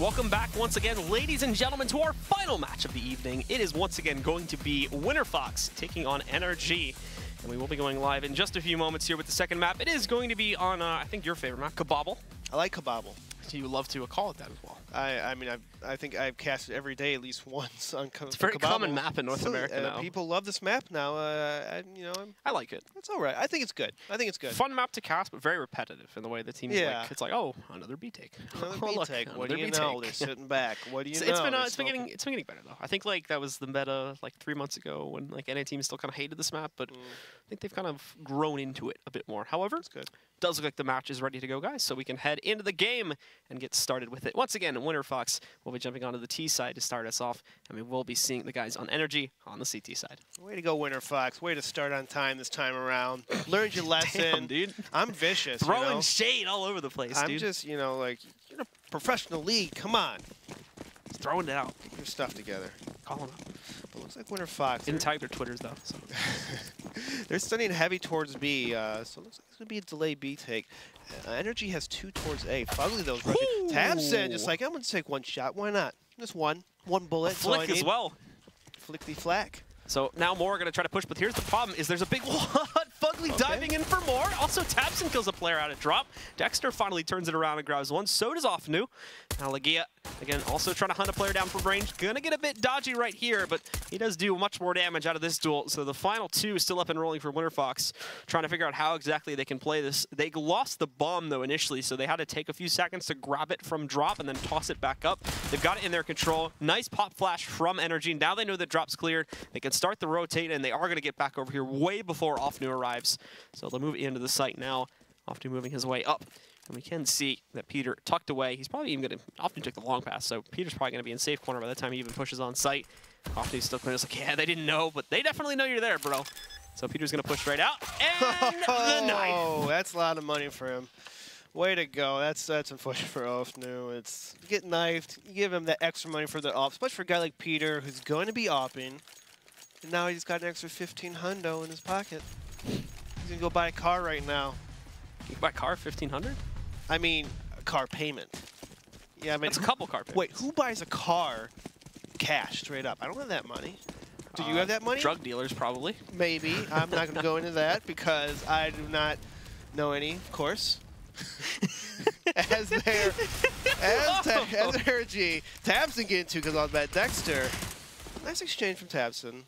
welcome back once again, ladies and gentlemen, to our final match of the evening. It is once again going to be Winterfox taking on NRG, and we will be going live in just a few moments here with the second map. It is going to be on, I think your favorite map, Cbble. I like Cbble. So you love to call it that as well. I mean, I think I've cast it every day at least once on Cbble. It's a very common map in North America now. People love this map now. I like it. It's all right. I think it's good. I think it's good. Fun map to cast, but very repetitive in the way the team's like. It's like, oh, another B take. Another B take. What do you know? They're sitting back. What do you know? It's been getting better though. I think like that was the meta like 3 months ago when like NA teams still kind of hated this map, but I think they've kind of grown into it a bit more. However, it's good. Does look like the match is ready to go, guys, so we can head into the game and get started with it. Once again, Winterfox will be jumping onto the T side to start us off, and we will be seeing the guys on NRG on the CT side. Way to go, Winterfox. Way to start on time this time around. Learned your lesson. Damn, dude. I'm vicious. Throwing shade all over the place, dude. I'm just, like, you're in a professional league. Come on. Just throwing it out. Get your stuff together. Call them up. But looks like Winterfox. Didn't tag their Twitters, though. So. They're studying heavy towards B, so it looks like it's going to be a delayed B take. NRG has 2 towards A. Fugly, those rushing. Tabson, just like, I'm going to take one shot. Why not? Just one. One bullet. Flick as well. Flickety flack. So now more are going to try to push, but here's the problem, is there's a big wall. Fugly diving in for more. Also, Tabson kills a player out of drop. Dexter finally turns it around and grabs one. So does Offnu. Now Lagia, again, also trying to hunt a player down from range. Gonna get a bit dodgy right here, but he does do much more damage out of this duel. So the final 2 is still up and rolling for Winterfox, trying to figure out how exactly they can play this. They lost the bomb, though, initially, so they had to take a few seconds to grab it from drop and then toss it back up. They've got it in their control. Nice pop flash from NRG. Now they know that drop's cleared. They can start the rotate, and they are going to get back over here way before Offnu arrives. So they'll move into the site now. Offnu moving his way up. And we can see that Peter tucked away. He's probably even going to often take the long pass, so Peter's probably going to be in safe corner by the time he even pushes on site. Offnu's still kind of like, yeah, they didn't know, but they definitely know you're there, bro. So Peter's going to push right out, and the knife. Oh, that's a lot of money for him. Way to go. That's unfortunate for Offnu. It's you get knifed, you give him that extra money for the op, especially for a guy like Peter who's going to be opping. And now he's got an extra 15 hundo in his pocket. He's going to go buy a car right now. You can buy a car 1,500? I mean, a car payment. Yeah, I mean, that's a couple car payments. Wait, who buys a car cash straight up? I don't have that money. Do you have that money? Drug dealers, probably. Maybe. I'm not going to go into that because I do not know any, of course. as NRG, Tabson get into because of that Dexter. Nice exchange from Tabson.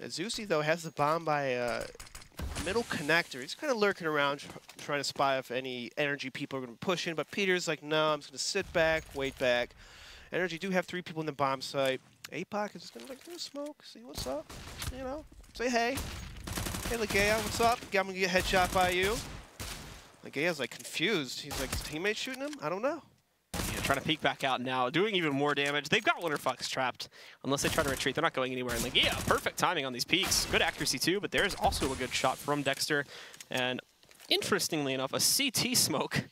Zusi, though, has the bomb by middle connector. He's kind of lurking around, trying to spy if any NRG people are going to push in, but Peter's like, no, I'm just going to sit back, wait back. NRG do have 3 people in the bomb site. APOC is just going to like, smoke, see what's up, say hey. Hey, Lagia, what's up? I'm going to get headshot by you. Lagia's like confused. He's like, his teammate shooting him? I don't know. Yeah, trying to peek back out now, doing even more damage. They've got Winterfox trapped. Unless they try to retreat, they're not going anywhere. And like, yeah, perfect timing on these peeks. Good accuracy too, but there's also a good shot from Dexter. And interestingly enough, a CT smoke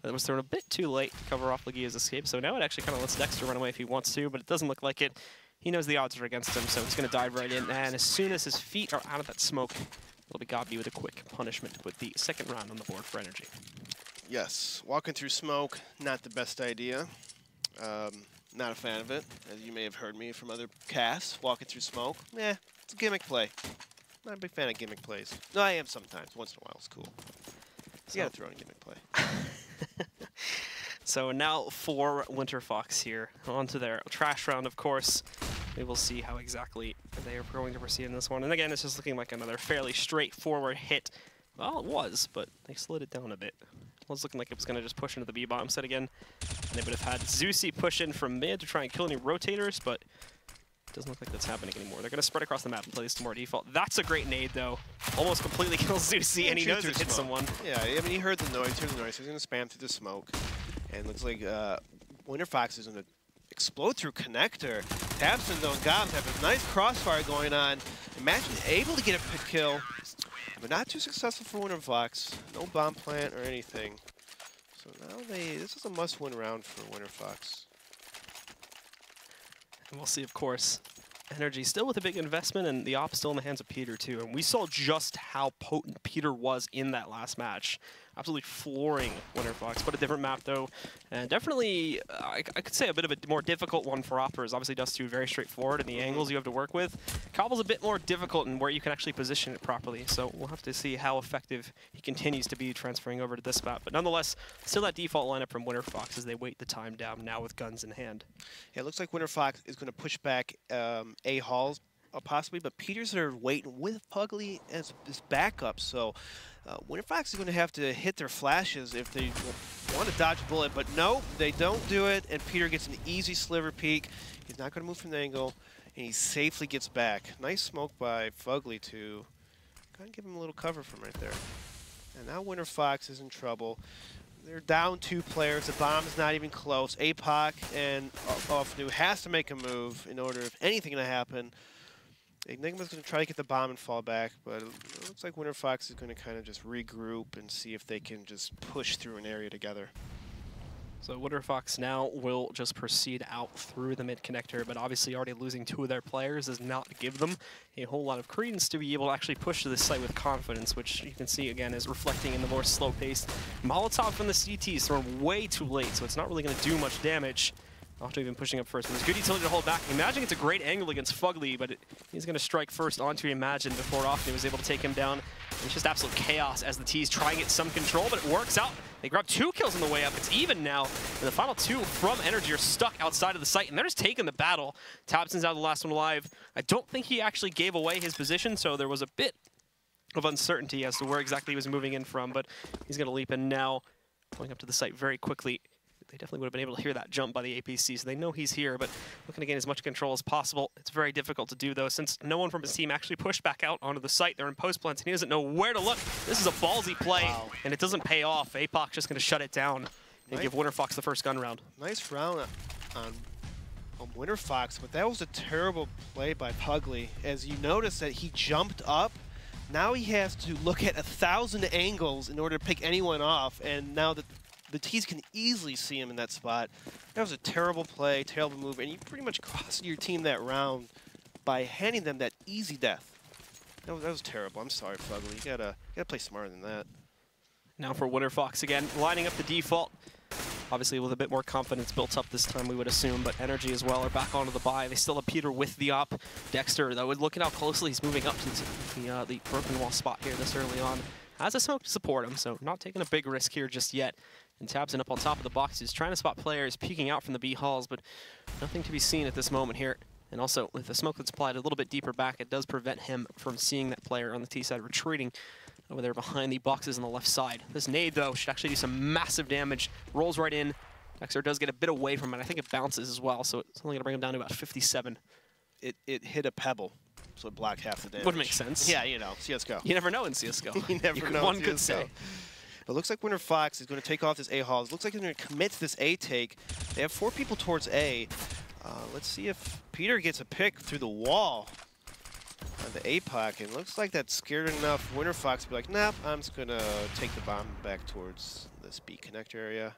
that was thrown a bit too late to cover off Lagia's escape. So now it actually kind of lets Dexter run away if he wants to, but it doesn't look like it. He knows the odds are against him, so he's going to dive right in. And as soon as his feet are out of that smoke, it'll be Gobby with a quick punishment with the second round on the board for NRG. Yes, walking through smoke, not the best idea. Not a fan of it, as you may have heard me from other casts. Walking through smoke, it's a gimmick play. Not a big fan of gimmick plays. No, I am sometimes. Once in a while, it's cool. You gotta throw in a gimmick play. So now for Winterfox here, onto their trash round, of course. We will see how exactly they are going to proceed in this one. And again, it's just looking like another fairly straightforward hit. Well, it was, but they slowed it down a bit. It was looking like it was going to just push into the B-bomb set again. And they would have had Zusi push in from mid to try and kill any rotators, but it doesn't look like that's happening anymore. They're going to spread across the map and play this to more default. That's a great nade, though. Almost completely kills Zusi, and he knows it hit someone. Yeah, I mean, he heard the noise, he's going to spam through the smoke. And it looks like Winterfox is going to explode through connector. Tabson, though, and Gobbs have a nice crossfire going on. Imagine able to get a pick kill, but not too successful for Winterfox. No bomb plant or anything. So now this is a must-win round for Winterfox. And we'll see, of course, NRG still with a big investment, and the op still in the hands of Peter, too. And we saw just how potent Peter was in that last match. absolutely flooring Winterfox. But a different map, though. And definitely, I could say a bit of a more difficult one for Oppers. Obviously, Dust 2 very straightforward, and the angles you have to work with. Cobble's a bit more difficult in where you can actually position it properly. So we'll have to see how effective he continues to be transferring over to this map. But nonetheless, still that default lineup from Winterfox as they wait the time down now with guns in hand. Yeah, it looks like Winterfox is going to push back A halls possibly, but Peters are waiting with Pugly as his backup. So Winterfox is going to have to hit their flashes if they want to dodge a bullet, but no, they don't do it, and Peter gets an easy sliver peek. He's not going to move from the angle, and he safely gets back. Nice smoke by Fugly to kind of give him a little cover from right there. And now Winterfox is in trouble. They're down 2 players. The bomb is not even close. APOC and Offnu has to make a move in order if anything to happen. Enigma's going to try to get the bomb and fall back, but it looks like Winterfox is going to kind of just regroup and see if they can just push through an area together. So Winterfox now will just proceed out through the mid connector, but obviously already losing 2 of their players does not give them a whole lot of credence to be able to actually push to this site with confidence, which you can see again is reflecting in the more slow-paced Molotov from the CTs thrown way too late, so it's not really going to do much damage. After even pushing up first. But there's good utility to hold back. Imagine it's a great angle against Fugly, but he's going to strike first onto Imagine before Offnu was able to take him down. And it's just absolute chaos as the T's try and get some control, but it works out. They grab 2 kills on the way up. It's even now. And the final 2 from NRG are stuck outside of the site, and they're just taking the battle. Tabson's out the last one alive. I don't think he actually gave away his position, so there was a bit of uncertainty as to where exactly he was moving in from, but he's going to leap in now, going up to the site very quickly. They definitely would have been able to hear that jump by the APC, so they know he's here, but looking to gain as much control as possible. It's very difficult to do, though, since no one from his team actually pushed back out onto the site. They're in post plants, and he doesn't know where to look. This is a ballsy play, and it doesn't pay off. APOC just going to shut it down and give Winterfox the first gun round. Nice round on Winterfox, but that was a terrible play by Pugly. As you notice that he jumped up, now he has to look at 1,000 angles in order to pick anyone off, and now that the T's can easily see him in that spot. That was a terrible play, terrible move, and you pretty much cost your team that round by handing them that easy death. That was terrible. I'm sorry, Fugly. You gotta play smarter than that. Now for Winterfox again, lining up the default. Obviously with a bit more confidence built up this time, we would assume, but NRG as well are back onto the buy. They still have Peter with the op. Dexter, though, looking how closely he's moving up to the broken wall spot here this early on. Has a smoke to support him, so not taking a big risk here just yet. And Tabson up on top of the boxes, trying to spot players peeking out from the B halls, but nothing to be seen at this moment here. And also, with the smoke that's applied a little bit deeper back, it does prevent him from seeing that player on the T side retreating over there behind the boxes on the left side. This nade, though, should actually do some massive damage. Rolls right in. Dexter does get a bit away from it. I think it bounces as well, so it's only going to bring him down to about 57. It hit a pebble, so it blocked half the damage. Would make sense. Yeah, you know, CSGO. You never know in CSGO. You never know. One could say. But it looks like Winterfox is going to take off this A hall. It looks like they're going to commit to this A take. They have 4 people towards A. Let's see if Peter gets a pick through the wall on the APOC. It looks like that's scared enough Winterfox to be like, nah, I'm just going to take the bomb back towards this B connector area.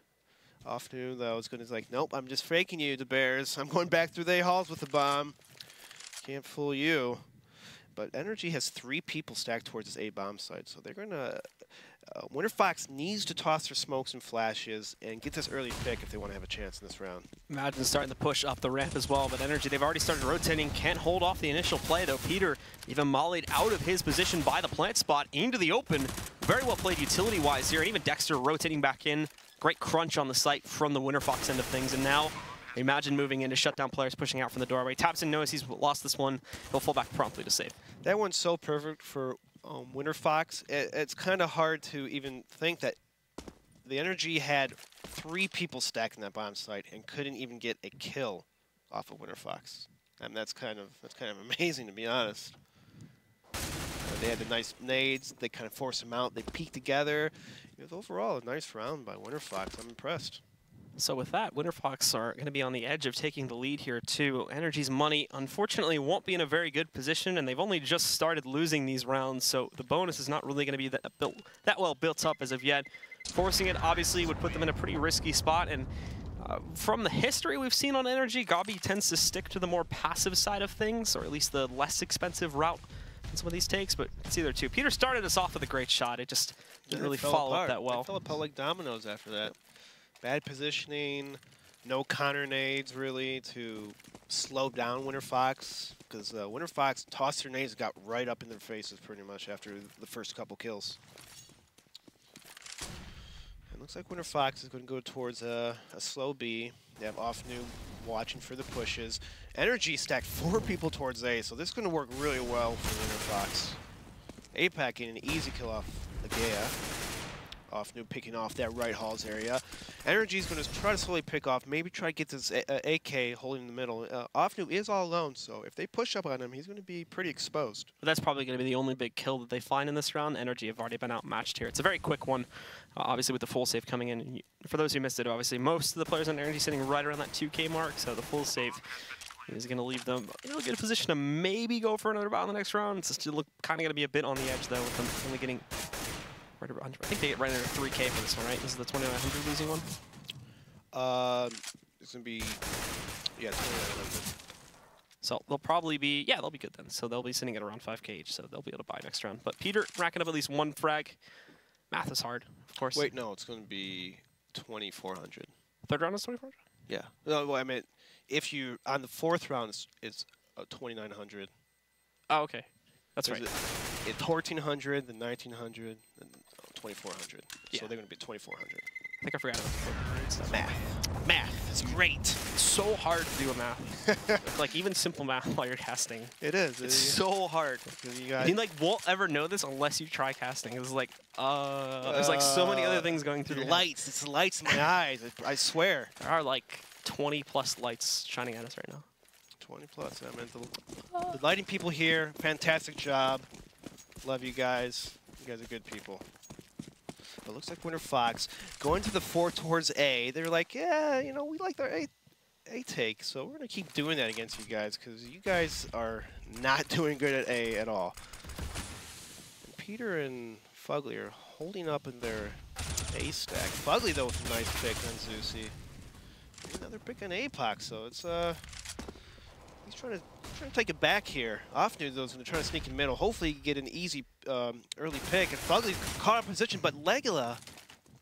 Offnu, though, is going to be like, nope, I'm just faking you, the Bears. I'm going back through the A halls with the bomb. Can't fool you. But NRG has 3 people stacked towards this A bomb site, so they're going to... Winterfox needs to toss their smokes and flashes and get this early pick if they want to have a chance in this round. Imagine starting to push up the ramp as well, but NRG, they've already started rotating, can't hold off the initial play, though. Peter even mollied out of his position by the plant spot into the open. Very well played utility-wise here, and even Dexter rotating back in. Great crunch on the site from the Winterfox end of things, and now Imagine moving in to shut down players pushing out from the doorway. Tabson knows he's lost this one. He'll fall back promptly to save. That one's so perfect for Winterfox. It's kind of hard to even think that the NRG had 3 people stacked in that bomb site and couldn't even get a kill off of Winterfox. And that's kind of amazing, to be honest. They had the nice nades. They kind of forced them out. They peeked together. It was overall a nice round by Winterfox. I'm impressed. So with that, Winterfox are going to be on the edge of taking the lead here too. NRG's money, unfortunately, won't be in a very good position, and they've only just started losing these rounds, so the bonus is not really going to be that well built up as of yet. Forcing it, obviously, would put them in a pretty risky spot, and from the history we've seen on NRG, Gabi tends to stick to the more passive side of things, or at least the less expensive route in some of these takes, but it's either two. Peter started us off with a great shot. It just didn't really follow up that well. It fell apart like dominoes after that. Bad positioning, no counter nades really to slow down Winterfox, because Winterfox tossed their nades and got right up in their faces pretty much after the first couple kills. It looks like Winterfox is going to go towards a slow B. They have Offnu watching for the pushes. NRG stacked 4 people towards A, so this is going to work really well for Winterfox. APAC getting an easy kill off Legea. Offnu picking off that right halls area. NRG is going to try to slowly pick off, maybe try to get this AK holding in the middle. Offnu is all alone, so if they push up on him, he's going to be pretty exposed. But that's probably going to be the only big kill that they find in this round. NRG have already been outmatched here. It's a very quick one, obviously with the full save coming in. For those who missed it, obviously most of the players on NRG sitting right around that 2K mark, so the full save is going to leave them in a good position to maybe go for another battle in the next round. It's still kind of going to be a bit on the edge, though, with them only getting right over 100. I think they get right under 3K for this one, right? This is the 2900 losing one? It's going to be, yeah, 2900. So they'll probably be, yeah, they'll be good then. So they'll be sitting at around 5K each, so they'll be able to buy next round. But Peter racking up at least 1 frag. Math is hard, of course. Wait, no, it's going to be 2400. Third round is 2400? Yeah. No, well, I meant if you, on the 4th round, it's 2900. Oh, okay. That's right. It's 1400, then 1900, then 2400. Yeah. So they're going to be 2400. I think I forgot about the stuff. Math. Math is great. It's so hard to do a math. Like, even simple math while you're casting. It is. It's so hard. You like won't ever know this unless you try casting. It's like, there's like so many other things going through the your lights. It's the lights in my eyes. I swear. There are like 20 plus lights shining at us right now. 20 plus. I meant the lighting people here. Fantastic job. Love you guys. You guys are good people. But it looks like Winterfox going to the 4 towards A. They're like, yeah, you know, we like their A take, so we're going to keep doing that against you guys because you guys are not doing good at A at all. And Peter and Fugly are holding up in their A stack. Fugly, though, with a nice pick on Zeusy. Another pick on APOC, so it's he's trying to take it back here. Offnu, though, is going to try to sneak in middle. Hopefully, get an easy early pick. And Fugly's caught in position, but Legia,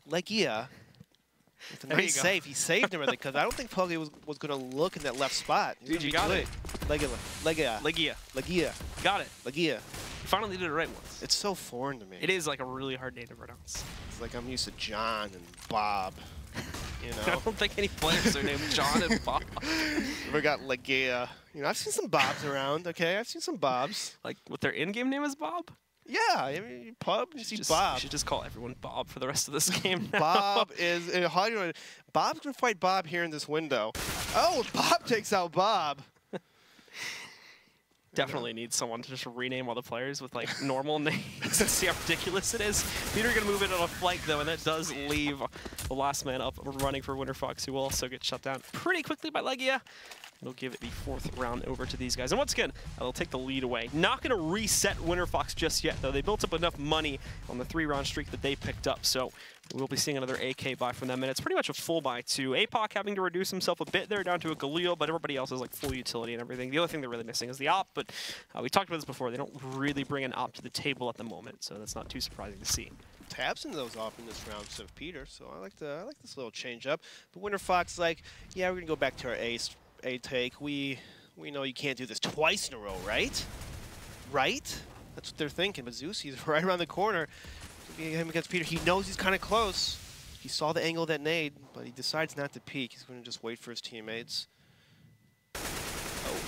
with a nice save. He saved him, because I don't think Fugly was going to look in that left spot. Dude, you got it. Legia. Got it. Legia. You finally did it right once. It's so foreign to me. It is like a really hard name to pronounce. It's like I'm used to John and Bob. You know? I don't think any players are named John and Bob. We got Legia. You know, I've seen some Bobs around, okay? I've seen some Bobs. Like, what their in-game name is Bob? Yeah, I mean, pub, you see Bob. You should just call everyone Bob for the rest of this game now. Bob is, Bob's going to fight Bob here in this window. Oh, Bob takes out Bob. Definitely need someone to just rename all the players with like normal names and see how ridiculous it is. Peter gonna move it on a flank though, and that does leave the last man up running for Winterfox, who will also get shut down pretty quickly by Legia. It'll give it the 4th round over to these guys. And once again, they'll take the lead away. Not going to reset Winterfox just yet, though. They built up enough money on the 3-round streak that they picked up. So we'll be seeing another AK buy from them. And it's pretty much a full buy, too. APOC having to reduce himself a bit there down to a Galil, but everybody else is like full utility and everything. The only thing they're really missing is the op, but we talked about this before. They don't really bring an op to the table at the moment, so that's not too surprising to see. Tabson those off in this round instead of Peter, so I like this little change up. But Winterfox like, yeah, we're going to go back to our A take. We know you can't do this twice in a row, right? Right? That's what they're thinking. But Zeus's right around the corner. Him against Peter. He knows he's kind of close. He saw the angle of that nade, but he decides not to peek. He's going to just wait for his teammates. Oh.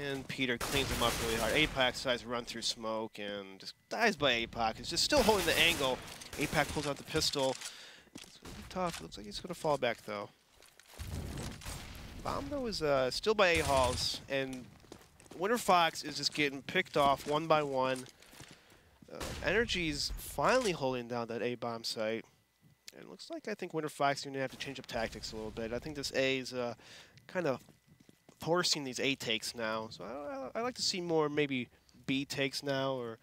And Peter cleans him up really hard. APOC decides to run through smoke and just dies by APOC. He's just still holding the angle. APOC pulls out the pistol. It's going to be tough. It looks like he's going to fall back, though. Bomb, though, is still by A-Halls, and Winterfox is just getting picked off one by one. NRG's finally holding down that A-bomb site. And it looks like I think Winterfox is going to have to change up tactics a little bit. I think this A is kind of forcing these A takes now. So I like to see more maybe B takes now, or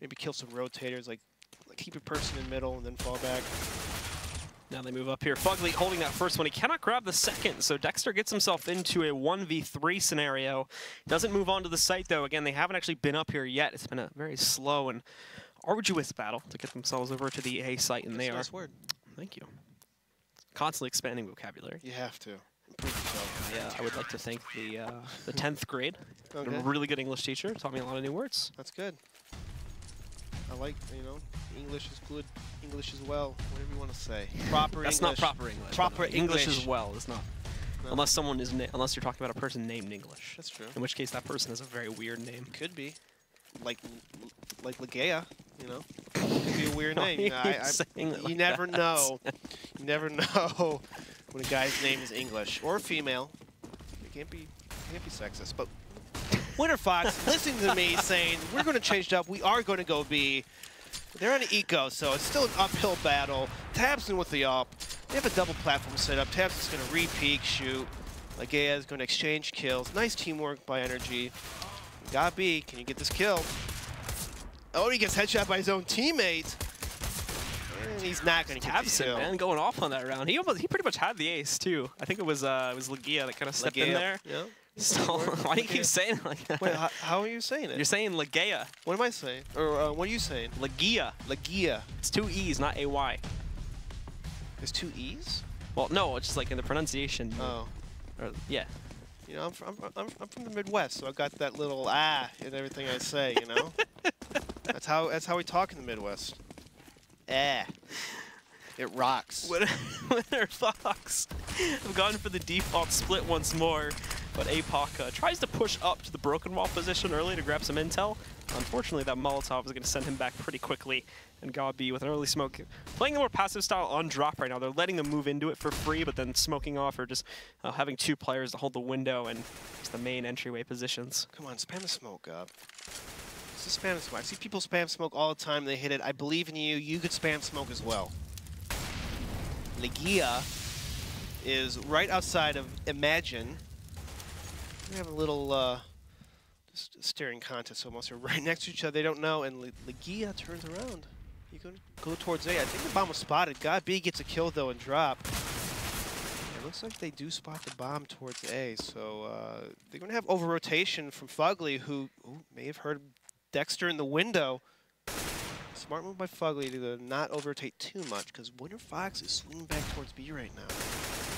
maybe kill some rotators, like keep a person in middle and then fall back. Now they move up here. Fugly holding that first one. He cannot grab the second, so Dexter gets himself into a 1v3 scenario. Doesn't move on to the site, though. Again, they haven't actually been up here yet. It's been a very slow and arduous battle to get themselves over to the A site, and they are. Nice word. Thank you. Constantly expanding vocabulary. You have to. Improve yourself. Yeah, I would like to thank the 10th grade. Okay. A really good English teacher. Taught me a lot of new words. That's good. I like, English is good. English as well. Whatever you want to say. Proper That's English. not proper English. Proper English as well. It's not. No. Unless someone is, unless you're talking about a person named English. That's true. In which case, that person has a very weird name. Could be. Like Legea, Could be a weird name. You never know. You never know when a guy's name is English or female. It can't be sexist. But Winterfox listening to me saying we're going to change it up. We are going to go B. They're on an eco, so it's still an uphill battle. Tabson with the up. They have a double platform set up. Tabson's going to re-peek, shoot. Legea is going to exchange kills. Nice teamwork by NRG. Got B. Can you get this kill? Oh, he gets headshot by his own teammate. And he's not going to get the kill. Man, going off on that round. He pretty much had the ace too. I think it was Legea that kind of stepped in there. Yeah. So, why do you keep saying it like that? Wait, how are you saying it? You're saying Legea. What am I saying? Or what are you saying? Legea. Legea. It's 2 E's, not AY. There's 2 E's? Well, no, it's just like in the pronunciation. Oh. Or, yeah. I'm from the Midwest, so I got that little in everything I say, That's how we talk in the Midwest. It rocks. Winterfox have gone for the default split once more, but APOC tries to push up to the broken wall position early to grab some intel. Unfortunately, that Molotov is going to send him back pretty quickly, and Gabi with an early smoke. Playing a more passive style on drop right now. They're letting them move into it for free, but then smoking off or just having 2 players to hold the window and just the main entryway positions. Come on, spam the smoke up. Just spam the smoke. I see people spam smoke all the time. They hit it. I believe in you. You could spam smoke as well. Legea is right outside of Imagine. We have a little just staring contest almost. They're right next to each other. They don't know, and Legea turns around. You go towards A. I think the bomb was spotted. God B gets a kill though and drop. It looks like they do spot the bomb towards A, so they're going to have over rotation from Fugly, who may have heard Dexter in the window. Smart move by Fugly to not over-rotate too much, because Winterfox is swinging back towards B right now.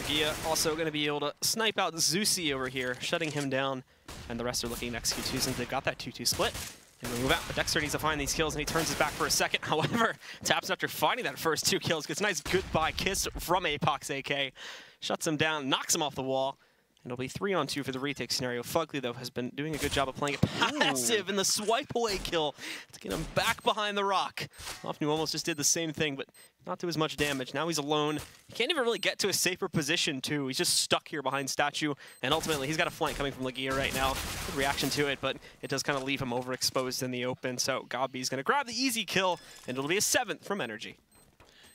Legea also going to be able to snipe out Zeusy over here, shutting him down, and the rest are looking to execute too since they've got that 2-2 split. And we move out, but Dexter needs to find these kills, and he turns his back for a second. However, Taps after finding that first 2 kills, gets a nice goodbye kiss from APOC's AK, shuts him down, knocks him off the wall. It'll be 3-on-2 for the retake scenario. Fugly, though, has been doing a good job of playing it passive in the swipe away kill to get him back behind the rock. Ofnu almost just did the same thing, but not do as much damage. Now he's alone. He can't even really get to a safer position, too. He's just stuck here behind Statue, and ultimately he's got a flank coming from Legea right now. Good reaction to it, but it does kind of leave him overexposed in the open, so Gabi's going to grab the easy kill, and it'll be a 7th from NRG.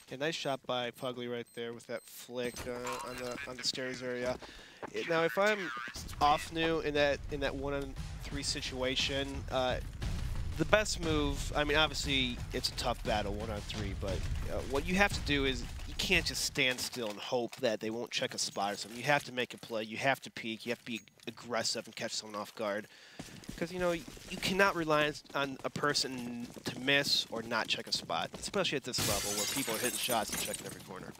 Yeah, nice shot by Fugly right there with that flick on the stairs area. Now, if I'm Ofnu in that 1-on-3 situation, the best move, I mean, obviously it's a tough battle, 1-on-3, but what you have to do is you can't just stand still and hope that they won't check a spot or something. You have to make a play. You have to peek. You have to be aggressive and catch someone off guard. Because, you cannot rely on a person to miss or not check a spot, especially at this level where people are hitting shots and checking every corner.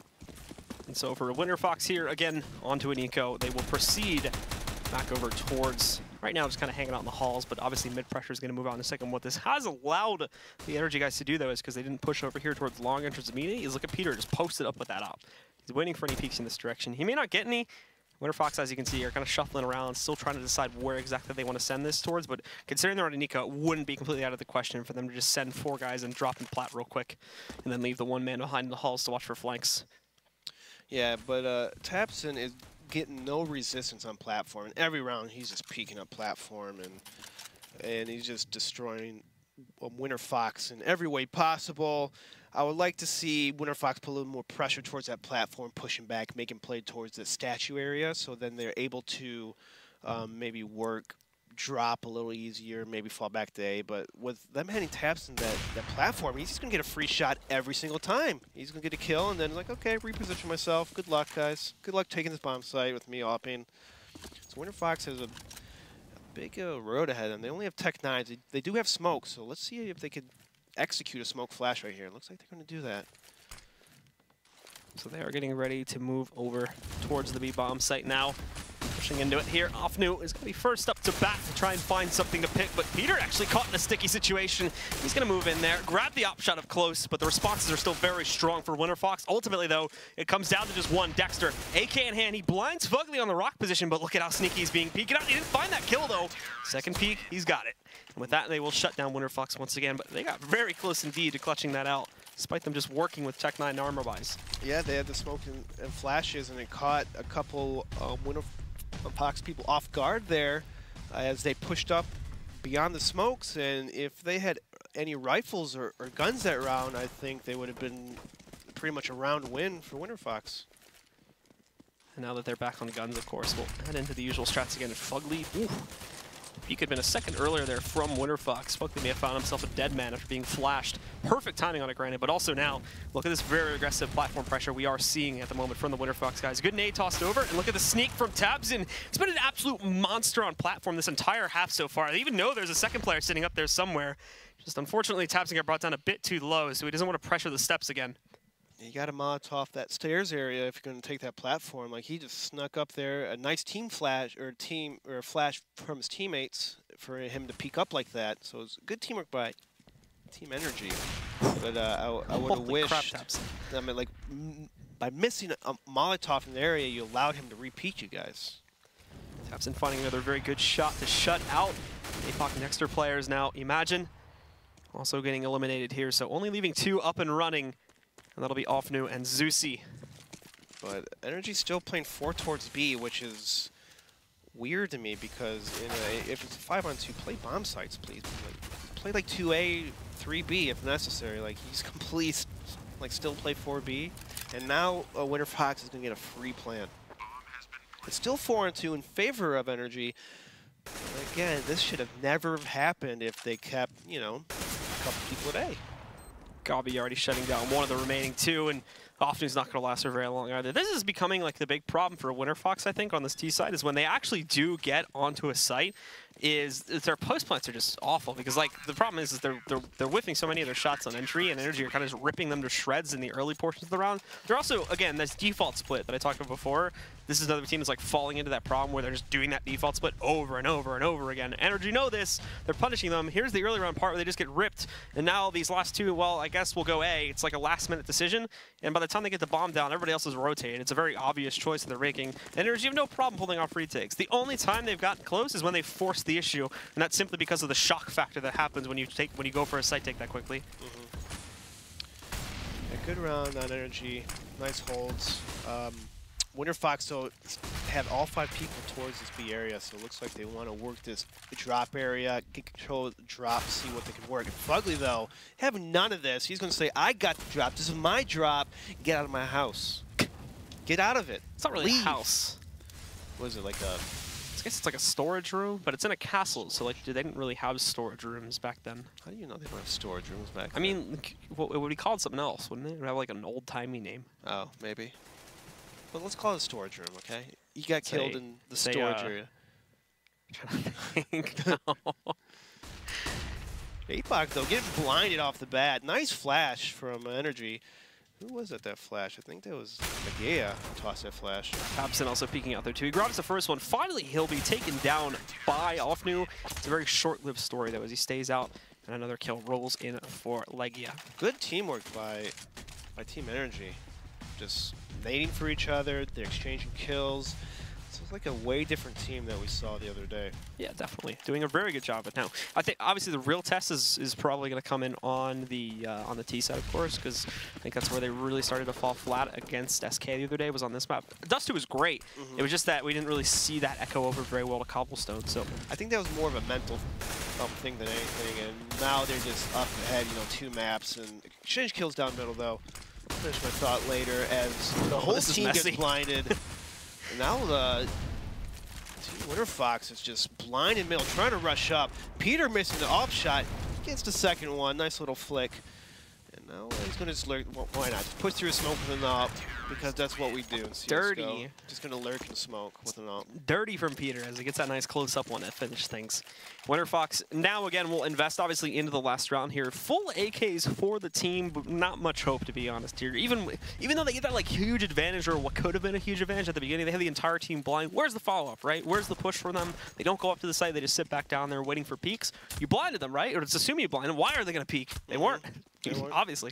And so for Winterfox here, again, onto an eco. They will proceed back over towards, right now just kind of hanging out in the halls, but obviously mid-pressure is going to move out in a second. What this has allowed the NRG guys to do, though, is because they didn't push over here towards long entrance immediately, is look at Peter just posted up with that op. He's waiting for any peeks in this direction. He may not get any. Winterfox, as you can see, are kind of shuffling around, still trying to decide where exactly they want to send this towards, but considering they're on an eco, it wouldn't be completely out of the question for them to just send 4 guys and drop in plat real quick, and then leave the 1 man behind the halls to watch for flanks. Yeah, but Tapson is getting no resistance on platform. And every round, he's just peeking up platform, and he's just destroying Winterfox in every way possible. I would like to see Winterfox put a little more pressure towards that platform, pushing back, making play towards the statue area, so then they're able to maybe work drop a little easier, maybe fall back to A, but with them hitting taps in that platform, he's just going to get a free shot every single time. He's going to get a kill, and then like, okay, reposition myself. Good luck, guys. Good luck taking this bomb site with me opping. So Winterfox has a big road ahead, and they only have Tech 9s. They do have smoke, so let's see if they could execute a smoke flash right here. Looks like they're going to do that. So they are getting ready to move over towards the B bomb site now. Pushing into it here. Offnu is going to be first up to bat to try and find something to pick, but Peter actually caught in a sticky situation. He's going to move in there, grab the op shot up close, but the responses are still very strong for Winterfox. Ultimately, though, it comes down to just one. Dexter, AK in hand, he blinds Fugly on the rock position, but look at how sneaky he's being peeked out. He didn't find that kill, though. Second peek, he's got it. And with that, they will shut down Winterfox once again, but they got very close indeed to clutching that out, despite them just working with Tech 9 armor buys. Yeah, they had the smoke and flashes, and it caught a couple Winterfox people off guard there as they pushed up beyond the smokes, and if they had any rifles or guns that round, I think they would have been pretty much a round win for Winterfox. And now that they're back on guns, of course, we'll head into the usual strats again. Fugly, ooh. He could have been a second earlier there from Winterfox. Fugly may have found himself a dead man after being flashed. Perfect timing on it, granted, but also now, look at this very aggressive platform pressure we are seeing at the moment from the Winterfox guys. Good nade tossed over, and look at the sneak from Tabson. He's been an absolute monster on platform this entire half so far. They even know there's a second player sitting up there somewhere. Just unfortunately, Tabson got brought down a bit too low, so he doesn't want to pressure the steps again. You got to Molotov that stairs area if you're going to take that platform. Like, he just snuck up there, a nice team flash or flash from his teammates for him to peek up like that. So it's good teamwork by Team NRG. But I would have wished, I mean, like, by missing a Molotov in the area, you allowed him to repeat you guys. Tabson finding another very good shot to shut out APOC Dexter players now. Imagine also getting eliminated here, so only leaving 2 up and running. And that'll be Offnu and Zeusy. But NRG's still playing 4 towards B, which is weird to me because if it's a 5-on-2, play bomb sites, please. Play like 2A, 3B if necessary. Like, he's completely, like, still play 4B. And now Winterfox is going to get a free plan. It's still 4-on-2 in favor of NRG. But again, this should have never happened if they kept, you know, a couple people at A. Gabi already shutting down one of the remaining 2, and Offnu's not going to last for very long either. This is becoming like the big problem for Winterfox, I think, on this T side, is when they actually do get onto a site, is their post plants are just awful, because like the problem is they're whiffing so many of their shots on entry, and NRG are kind of just ripping them to shreds in the early portions of the round. They're also, again, this default split that I talked about before. This is another team that's like falling into that problem where they're just doing that default split over and over and over again. NRG know this. They're punishing them. Here's the early round part where they just get ripped, and now these last 2, well, I guess we'll go A. It's like a last-minute decision, and by the time they get the bomb down, everybody else is rotated. It's a very obvious choice that they're making. NRG have no problem pulling off retakes. The only time they've gotten close is when they force the issue, and that's simply because of the shock factor that happens when you go for a site take that quickly. Yeah, good round on NRG. Nice holds. Winterfox though have all 5 people towards this B area, so it looks like they want to work this drop area, get control of the drop, see what they can work. And Fugly though, have none of this. He's going to say, I got the drop. This is my drop. Get out of my house. Get out of it. It's not really a house. What is it, like a... I guess it's like a storage room, but it's in a castle, so like they didn't really have storage rooms back then. How do you know they don't have storage rooms back then? I mean, it would be called something else, wouldn't it? It would have like an old-timey name. Oh, maybe. But let's call it a storage room, okay? You got killed in the storage area. I'm trying to think. No. APOC, though, getting blinded off the bat. Nice flash from NRG. Who was that flash? I think that was Magea who tossed that flash. Tabson also peeking out there, too. He grabs the first one. Finally, he'll be taken down by Offnu. It's a very short-lived story, though, as he stays out, and another kill rolls in for Legia. Good teamwork by Team NRG. Just nading for each other, they're exchanging kills. So it's like a way different team that we saw the other day. Yeah, definitely. Doing a very good job. But now, I think obviously the real test is probably going to come in on the T side, of course, because I think that's where they really started to fall flat against SK the other day, was on this map. Dust 2 was great. It was just that we didn't really see that echo over very well to Cobblestone. So I think that was more of a mental thing than anything. And now they're just up ahead, you know, 2 maps and exchange kills down middle though. I'll finish my thought later as the whole team gets blinded. And now Winterfox is just blind in middle, trying to rush up. Peter missing the off shot, gets the second one. Nice little flick. And now he's going to just lurk. Well, why not? Just push through a smoke with an op, because that's what we do in CSGO. Dirty. Just going to lurk in smoke with an op. Dirty from Peter as he gets that nice close-up one to finish things. Winterfox now again will invest obviously into the last round here. Full AKs for the team, but not much hope to be honest here. Even though they get that like huge advantage or what could have been a huge advantage at the beginning, they have the entire team blind. Where's the follow-up, right? Where's the push for them? They don't go up to the site, they just sit back down there waiting for peaks. You blinded them, right? Or just assume you blinded them. Why are they going to peek? They weren't. Obviously.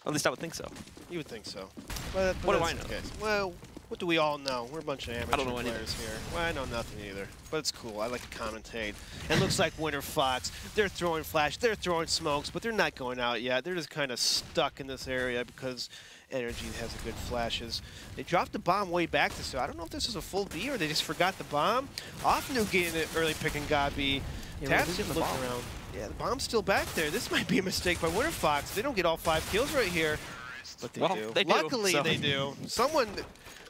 At least I would think so. You would think so. But what do I know? Well, what do we all know? We're a bunch of amateur players here. Well, I know nothing either. But it's cool. I like to commentate. And it looks like Winterfox, they're throwing flash, they're throwing smokes, but they're not going out yet. They're just kind of stuck in this area because NRG has the good flashes. They dropped the bomb way back to so I don't know if this is a full B or they just forgot the bomb. Offnu getting an early pick and got B. Tabs looking around. Yeah, the bomb's still back there. This might be a mistake by Winterfox. They don't get all 5 kills right here, but they do. They do. Luckily, they do. Someone,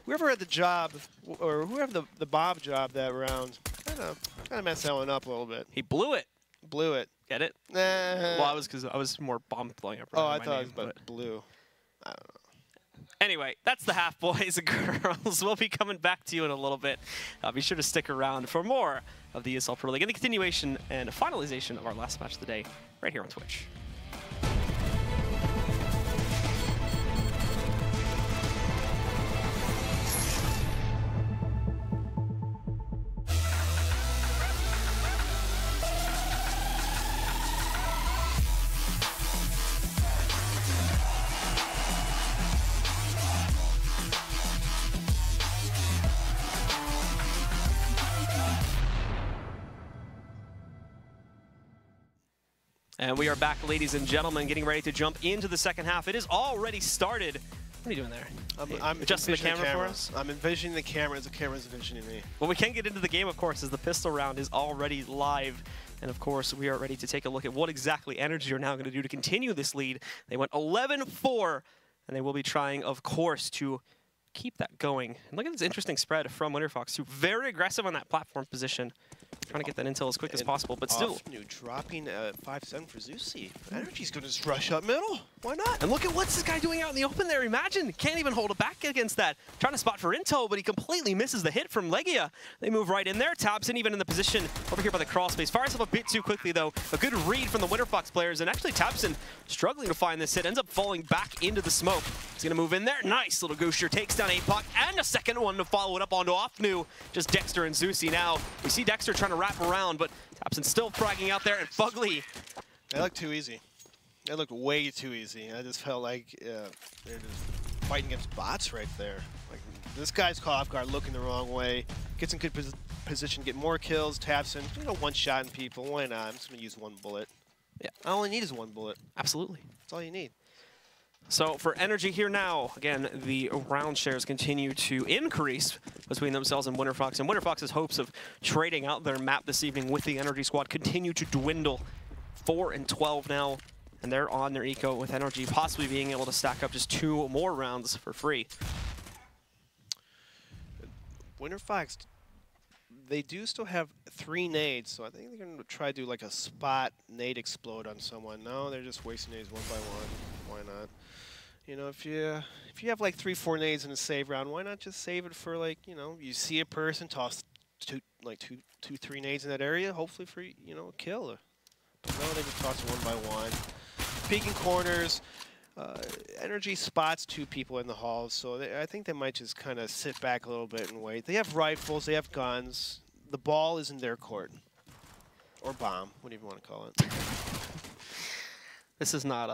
whoever had the job, or whoever the Bob job that round, kind of messed that one up a little bit. He blew it. Blew it. Get it? Well, because I was more bomb blowing up. Oh, I thought it was about blue. I don't know. Anyway, that's the half, boys and girls. We'll be coming back to you in a little bit. Be sure to stick around for more of the ESL Pro League and the continuation and finalization of our last match of the day right here on Twitch. And we are back, ladies and gentlemen, getting ready to jump into the second half. It is already started. What are you doing there? I'm adjusting the camera for us? I'm envisioning the camera as the camera's envisioning me. Well, we can get into the game, of course, as the pistol round is already live. And, of course, we are ready to take a look at what exactly NRG are now going to do to continue this lead. They went 11-4, and they will be trying, of course, to keep that going. And look at this interesting spread from Winterfox, who very aggressive on that platform position. Trying to get that intel as quick as possible, but still. Offnu dropping 5-7 for Zusi. NRG's going to just rush up middle. Why not? And look at what's this guy doing out in the open there. Imagine, can't even hold it back against that. Trying to spot for intel, but he completely misses the hit from Legia. They move right in there. Tabson even in the position over here by the crawl space. Fires up a bit too quickly, though. A good read from the Winterfox players, and actually Tabson struggling to find this hit. Ends up falling back into the smoke. He's going to move in there. Nice little Goosher takes down APOC, and a second one to follow it up onto Offnu. Just Dexter and Zusi now. We see Dexter trying to wrap around, but Tabson still fragging out there, and Fugly. They looked too easy. They looked way too easy. I just felt like they're just fighting against bots right there. Like, this guy's caught off guard, looking the wrong way. Gets in good position, get more kills. Tabson, one-shotting people. Why not? I'm just going to use one bullet. Yeah. All I need is one bullet. Absolutely. That's all you need. So for NRG here now, again, the round shares continue to increase between themselves and Winterfox. And Winterfox's hopes of trading out their map this evening with the NRG squad continue to dwindle. 4-12 now, and they're on their eco with NRG possibly being able to stack up just 2 more rounds for free. Winterfox, they do still have 3 nades, so I think they're going to try to do like a spot nade explode on someone. No, they're just wasting nades one by one. Why not? You know, if you have like 3-4 nades in a save round, why not just save it for, like, you know, you see a person, toss two, 3 nades in that area, hopefully for, you know, a kill. But no, they just toss it one by one. Peeking corners. NRG spots 2 people in the halls, so I think they might just kind of sit back a little bit and wait. They have rifles, they have guns. The ball is in their court. Or bomb, whatever you want to call it. This is not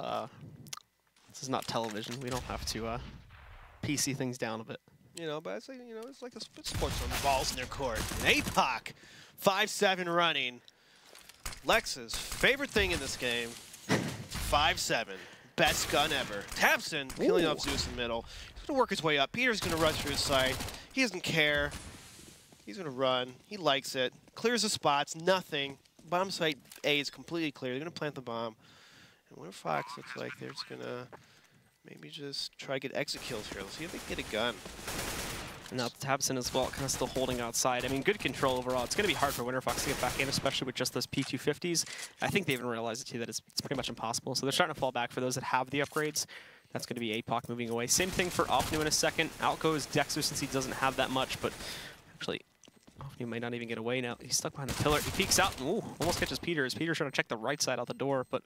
television. We don't have to PC things down a bit. You know, but it's like, you know, it's like a sports on the balls in their court. And APOC, 5-7 running. Lex's favorite thing in this game, 5-7. Best gun ever. Tabson killing off Zeus in the middle. He's going to work his way up. Peter's going to rush through his side. He doesn't care. He's going to run. He likes it. Clears the spots. Nothing. Bomb site A is completely clear. They're going to plant the bomb. And Winterfox looks like they're just going to maybe just try to get exit kills here. Let's see if they can get a gun. Now Tabson as well, kind of still holding outside. I mean, good control overall. It's going to be hard for Winterfox to get back in, especially with just those P250s. I think they even realized it too, that it's pretty much impossible. So they're starting to fall back for those that have the upgrades. That's going to be APOC moving away. Same thing for Opnu in a second. Out goes Dexter since he doesn't have that much, but actually, Opnu might not even get away now. He's stuck behind the pillar. He peeks out and almost catches Peter as Peter's trying to check the right side out the door, but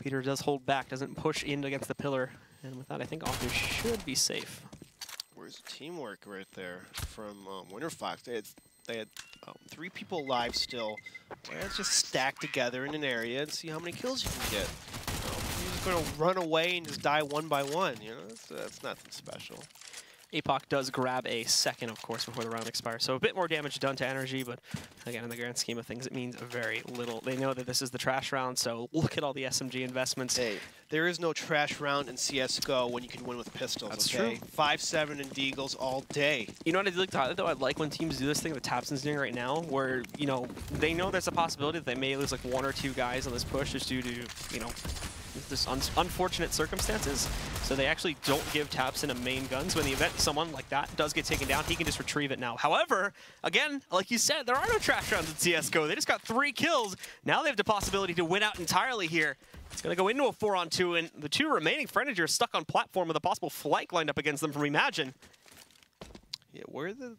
Peter does hold back, doesn't push in against the pillar. And with that, I think Opnu should be safe. Where's the teamwork right there from Winterfox? They had 3 people alive still. Let's just stack together in an area and see how many kills you can get. You're just going to run away and just die one by one. You know, that's nothing special. APOC does grab a second, of course, before the round expires. So a bit more damage done to NRG, but again, in the grand scheme of things, it means very little. They know that this is the trash round, so look at all the SMG investments. Hey, there is no trash round in CSGO when you can win with pistols, That's okay? true. 5-7 and deagles all day. You know what I'd like to highlight, though? I like when teams do this thing that Tabson's doing right now, where, you know, they know there's a possibility that they may lose like 1 or 2 guys on this push just due to, you know, this unfortunate circumstances. So they actually don't give Tabson a main gun. So in the event someone like that does get taken down, he can just retrieve it now. However, again, like you said, there are no trash rounds in CSGO. They just got 3 kills. Now they have the possibility to win out entirely here. It's going to go into a 4-on-2, and the 2 remaining Frenagers are stuck on platform with a possible flank lined up against them from Imagine. Yeah, where the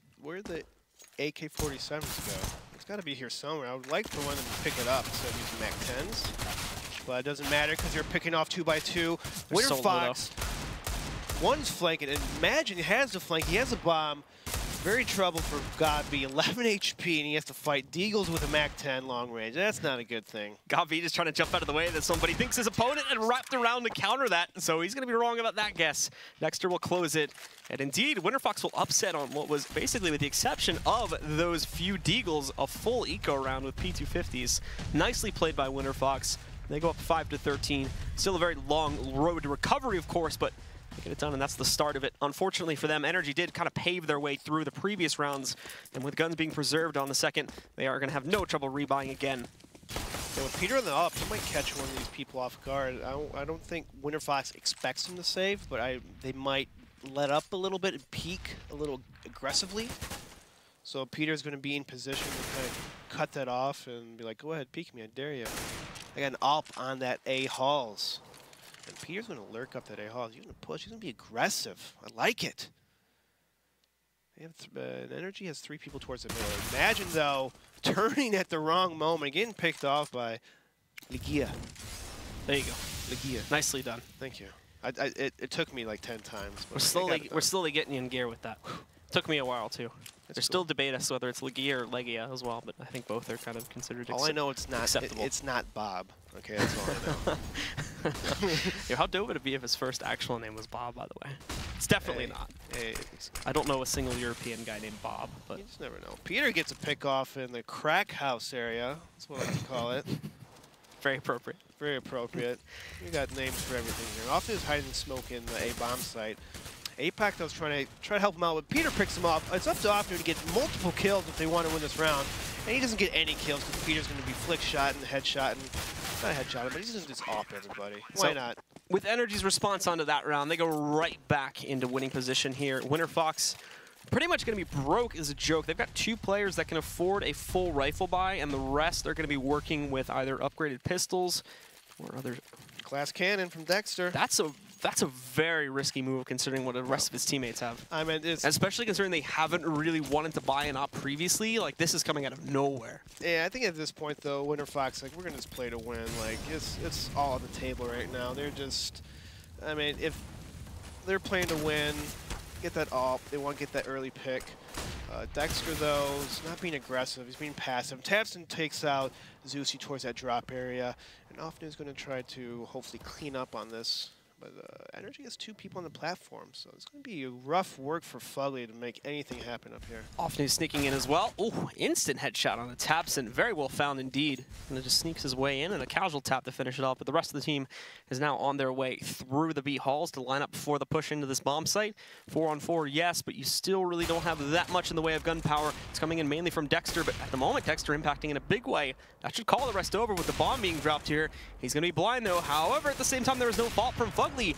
AK-47s go? It's got to be here somewhere. I would like for one of them to pick it up instead of using MAC-10s. But it doesn't matter because they're picking off 2x2. Winterfox, one's flanking, and Imagine has the flank. He has a bomb. Very trouble for Godby, 11 HP, and he has to fight deagles with a MAC-10 long range. That's not a good thing. Godby just trying to jump out of the way of this one, but he thinks his opponent had wrapped around to counter that, so he's going to be wrong about that guess. Dexter will close it, and indeed, Winterfox will upset on what was basically, with the exception of those few deagles, a full eco round with P250s. Nicely played by Winterfox. They go up 5-13. Still a very long road to recovery, of course, but they get it done, and that's the start of it. Unfortunately for them, NRG did kind of pave their way through the previous rounds, and with guns being preserved on the second, they are going to have no trouble rebuying again. Yeah, with Peter on the up, he might catch one of these people off guard. I don't think Winterfox expects him to save, but they might let up a little bit and peek a little aggressively. So Peter's going to be in position to kind of cut that off and be like, go ahead, peek me, I dare you. Again, up on that A Halls. And Peter's going to lurk up that A Halls. He's going to push. He's going to be aggressive. I like it. They have NRG has 3 people towards the middle. Imagine, though, turning at the wrong moment, getting picked off by Legia. There you go. Legia. Nicely done. Thank you. It took me like 10 times. But We're slowly getting in gear with that. Took me a while, too. There's still debate as to whether it's Legia or Legia as well, but I think both are kind of considered all I know it's not acceptable. It's not Bob. Okay, that's all I know. Yeah, how dope would it be if his first actual name was Bob, by the way? It's definitely not. Hey, I don't know a single European guy named Bob, but you just never know. Peter gets a pick off in the crack house area. That's what I like to call it. very appropriate. Very appropriate. You got names for everything here. Often is hiding smoke in the A bomb site. APOC was trying to help him out, but Peter picks him off. It's up to Opnu to get multiple kills if they want to win this round. And he doesn't get any kills because Peter's going to be flick shot and headshot and not a headshot, but he's just off everybody. Why not? With NRG's response onto that round, they go right back into winning position here. Winterfox pretty much going to be broke is a joke. They've got 2 players that can afford a full rifle buy, and the rest are going to be working with either upgraded pistols or other. Glass cannon from Dexter. That's a very risky move considering what the rest of his teammates have. I mean, especially considering they haven't really wanted to buy an op previously. Like, this is coming out of nowhere. Yeah, I think at this point though, Winterfox, like, we're gonna just play to win. Like, it's all on the table right now. They're just, I mean, if they're playing to win, get that op. They want to get that early pick. Dexter though is not being aggressive. He's being passive. Tabson takes out Zeusy towards that drop area, and Often is going to try to hopefully clean up on this. But NRG has 2 people on the platform, so it's going to be rough work for Fugly to make anything happen up here. Offnu sneaking in as well. Oh, instant headshot on the Tabson. Very well found indeed. And it just sneaks his way in and a casual tap to finish it off. But the rest of the team is now on their way through the B halls to line up before the push into this bomb site. 4-on-4, yes, but you still really don't have that much in the way of gunpowder. It's coming in mainly from Dexter, but at the moment, Dexter impacting in a big way. That should call the rest over with the bomb being dropped here. He's going to be blind though. However, at the same time, there is no fault from Fugly.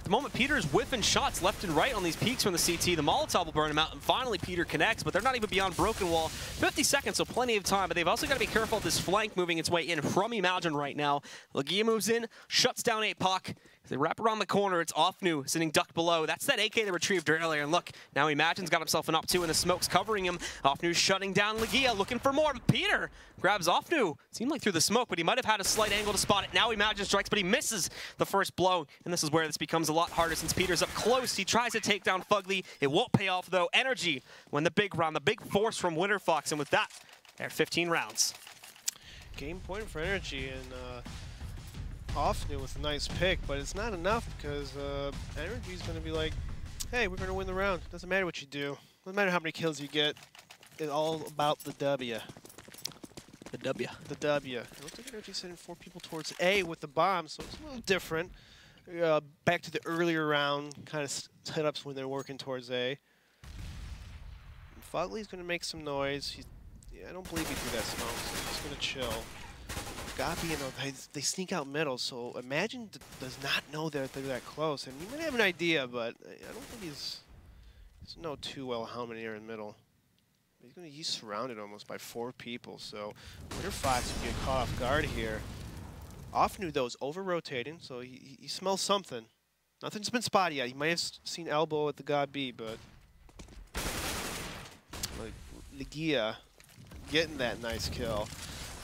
the moment, Peter's whiffing shots left and right on these peaks from the CT. The Molotov will burn him out, and finally Peter connects, but they're not even beyond broken wall. 50 seconds, so plenty of time, but they've also got to be careful of this flank moving its way in from Imagine right now. Legia moves in, shuts down 8-Puck. They wrap around the corner. It's Offnu sitting ducked below. That's that AK they retrieved earlier. And look, now Imagine's got himself an up 2, and the smoke's covering him. Offnu's shutting down Legia, looking for more. Peter grabs Offnu. Seemed like through the smoke, but he might have had a slight angle to spot it. Now Imagine strikes, but he misses the first blow. And this is where this becomes a lot harder since Peter's up close. He tries to take down Fugly. It won't pay off, though. NRG win the big round, the big force from Winterfox. And with that, they're 15 rounds. Game point for NRG, and Offnu with a nice pick, but it's not enough because NRG's going to be like, hey, we're going to win the round. Doesn't matter what you do. Doesn't matter how many kills you get. It's all about the W. The W. The W. It looks like NRG's sending 4 people towards A with the bomb, so it's a little different. Back to the earlier round kind of setups when they're working towards A. Fugly's going to make some noise. I don't believe he threw that smoke, so he's going to chill. Gabi, they sneak out middle, so Imagine does not know that they're that close. And he might have an idea, but I don't think he's know too well how many are in middle. He's surrounded almost by 4 people, so Winterfox will get caught off guard here. Offnu, though, is over-rotating, so he smells something. Nothing's been spotted yet. He might have seen elbow at the Gabi, but like, Legia getting that nice kill.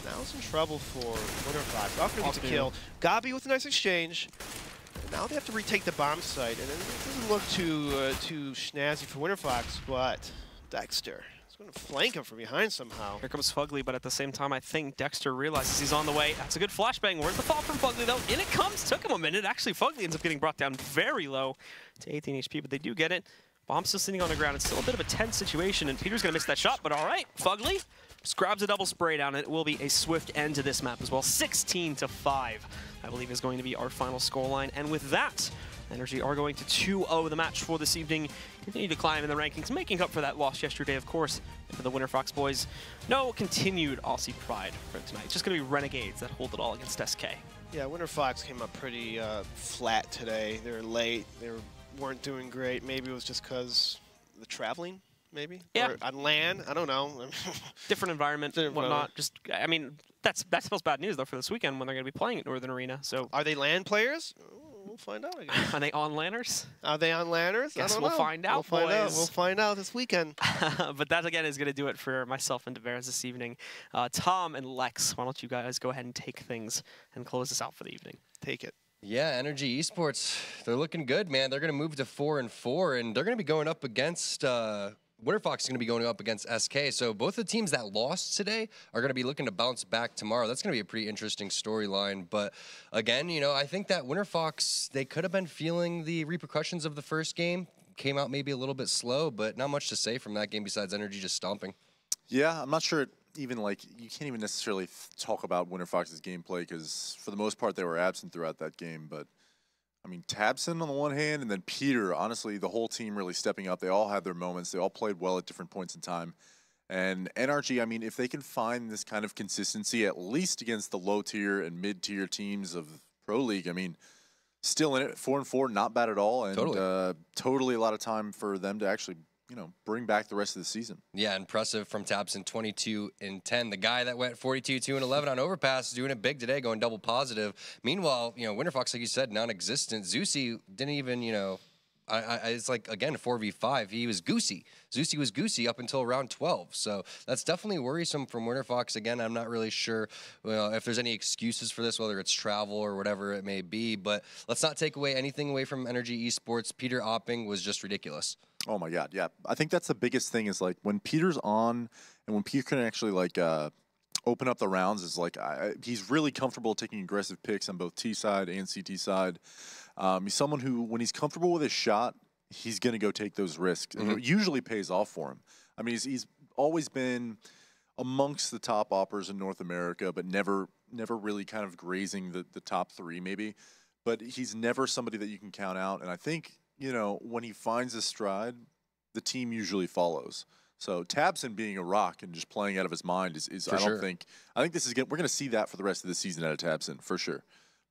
Now it's in trouble for Winterfox. Offnu gets a kill. Gabi with a nice exchange. And now they have to retake the bomb site, and it doesn't look too snazzy for Winterfox, but Dexter is going to flank him from behind somehow. Here comes Fugly, but at the same time, I think Dexter realizes he's on the way. That's a good flashbang. Where's the fall from Fugly, though? In it comes. Took him a minute. Actually, Fugly ends up getting brought down very low to 18 HP, but they do get it. Bomb's still sitting on the ground. It's still a bit of a tense situation, and Peter's going to miss that shot, but all right, Fugly just grabs a double spray down, and it will be a swift end to this map as well. 16-5, I believe, is going to be our final scoreline. And with that, NRG are going to 2-0 the match for this evening. Continue to climb in the rankings, making up for that loss yesterday, of course. And for the Winterfox boys, no continued Aussie pride for tonight. It's just going to be Renegades that hold it all against SK. Yeah, Winterfox came up pretty flat today. They were late. They weren't doing great. Maybe it was just because the traveling. Maybe? Yeah. Or on land? I don't know. Different environment, whatnot. Just, I mean, that spells bad news, though, for this weekend when they're going to be playing at Northern Arena. So, are they land players? We'll find out, I guess. Are they on landers? Are they on landers? Guess I don't we'll know. find out, We'll boys. find out. We'll find out this weekend. But that, again, is going to do it for myself and Tavares this evening. Tom and Lex, why don't you guys go ahead and take things and close this out for the evening? Take it. Yeah, NRG Esports, they're looking good, man. They're going to move to 4-4, and they're going to be going up against... Winterfox is going to be going up against SK, so both the teams that lost today are going to be looking to bounce back tomorrow. That's going to be a pretty interesting storyline, but again, you know, I think that Winterfox, they could have been feeling the repercussions of the first game. Came out maybe a little bit slow, but not much to say from that game besides NRG just stomping. Yeah, I'm not sure even, like, you can't even necessarily talk about Winterfox's gameplay because for the most part they were absent throughout that game, but I mean, Tabson on the one hand, and then Peter, honestly, the whole team really stepping up. They all had their moments. They all played well at different points in time. And NRG, I mean, if they can find this kind of consistency, at least against the low-tier and mid-tier teams of Pro League, I mean, still in it, 4-4, not bad at all. And totally a lot of time for them to actually, you know, bring back the rest of the season. Yeah, impressive from Tabson, 22-10. The guy that went 42-11 on Overpass doing it big today, going double positive. Meanwhile, you know, Winterfox, like you said, non-existent. Zusi didn't even, you know, it's like, again, 4v5. He was goosey. Zusi was goosey up until round 12. So that's definitely worrisome from Winterfox. Again, I'm not really sure if there's any excuses for this, whether it's travel or whatever it may be. But let's not take anything away from NRG Esports. Peter Opping was just ridiculous. Oh, my God, yeah. I think that's the biggest thing is, like, when Peter's on and when Peter can actually, like, open up the rounds, is like he's really comfortable taking aggressive picks on both T side and CT side. He's someone who, when he's comfortable with his shot, he's going to go take those risks. And it usually pays off for him. I mean, he's always been amongst the top oppers in North America, but never really kind of grazing the top 3 maybe. But he's never somebody that you can count out. And I think, you know, when he finds his stride, the team usually follows. So Tabson being a rock and just playing out of his mind is I think this is we're going to see that for the rest of the season out of Tabson for sure.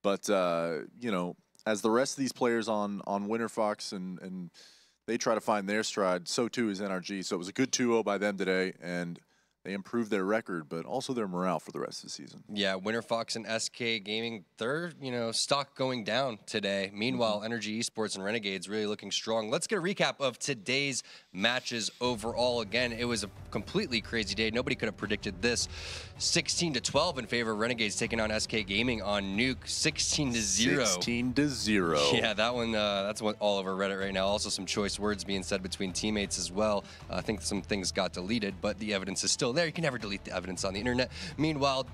But you know, as the rest of these players on Winterfox and they try to find their stride, so too is NRG. So it was a good 2-0 by them today, and they improved their record, but also their morale for the rest of the season. Yeah, Winterfox and SK Gaming, their stock going down today. Meanwhile, NRG Esports and Renegades really looking strong. Let's get a recap of today's matches overall. Again, it was a completely crazy day. Nobody could have predicted this. 16-12 in favor of Renegades taking on SK Gaming on Nuke. 16-0. 16-0. Yeah, that one. That's what all over Reddit right now. Also, some choice words being said between teammates as well. I think some things got deleted, but the evidence is still there. You can never delete the evidence on the internet. Meanwhile,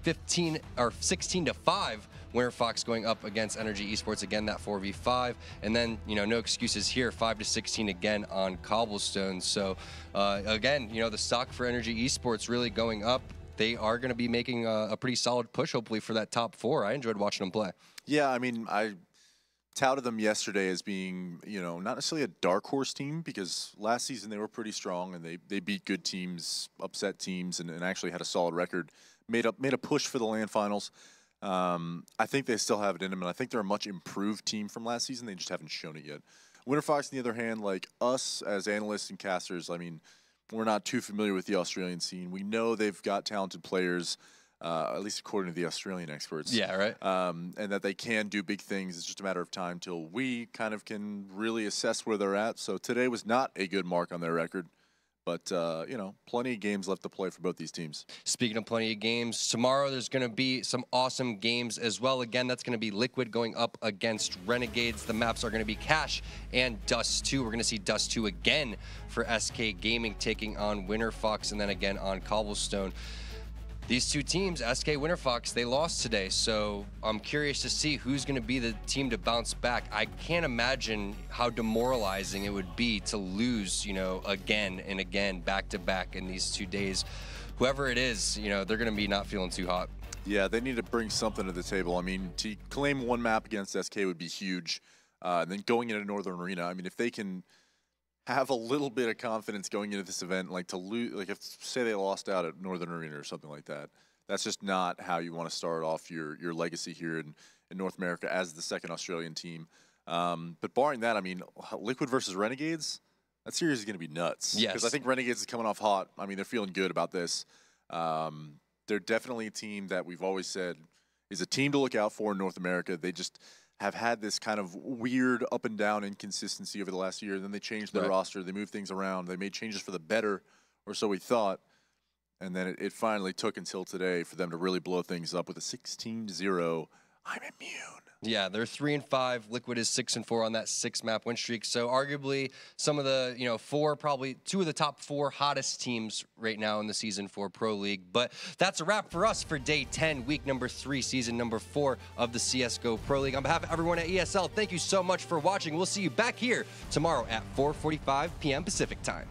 16-5, Winterfox going up against NRG Esports again, that 4v5, and then no excuses here, 5-16 again on Cobblestone. So again, the stock for NRG Esports really going up. They are going to be making a pretty solid push, hopefully, for that top 4. I enjoyed watching them play. Yeah, I mean, I touted them yesterday as being, not necessarily a dark horse team, because last season they were pretty strong and they beat good teams, upset teams, and actually had a solid record. Made a push for the LAN finals. I think they still have it in them, and I think they're a much improved team from last season. They just haven't shown it yet. Winterfox, on the other hand, like us as analysts and casters, I mean, we're not too familiar with the Australian scene. We know they've got talented players, at least according to the Australian experts. Yeah, right. And that they can do big things. It's just a matter of time till we kind of can really assess where they're at. So today was not a good mark on their record. But, plenty of games left to play for both these teams. Speaking of plenty of games, tomorrow there's going to be some awesome games as well. Again, that's going to be Liquid going up against Renegades. The maps are going to be Cash and Dust 2. We're going to see Dust 2 again for SK Gaming taking on Winterfox, and then again on Cobblestone. These two teams, SK Winterfox, they lost today, so I'm curious to see who's going to be the team to bounce back. I can't imagine how demoralizing it would be to lose, again and again, back-to-back in these 2 days. Whoever it is, they're going to be not feeling too hot. Yeah, they need to bring something to the table. I mean, to claim one map against SK would be huge. And then going into Northern Arena, I mean, if they can have a little bit of confidence going into this event, like to lose, like if say they lost out at Northern Arena or something like that, that's just not how you want to start off your legacy here in North America as the second Australian team. But barring that, I mean, Liquid versus Renegades, that series is going to be nuts. Yes. Because I think Renegades is coming off hot. I mean, they're feeling good about this. They're definitely a team that we've always said is a team to look out for in North America. They just have had this kind of weird up and down inconsistency over the last year. Then they changed their roster. They moved things around. They made changes for the better, or so we thought. And then it finally took until today for them to really blow things up with a 16-0. I'm immune. Yeah, they're 3-5. Liquid is 6-4 on that 6-map win streak. So arguably some of the, probably two of the top 4 hottest teams right now in the season for Pro League. But that's a wrap for us for day 10, week number 3, season number 4 of the CSGO Pro League. On behalf of everyone at ESL, thank you so much for watching. We'll see you back here tomorrow at 4:45 p.m. Pacific time.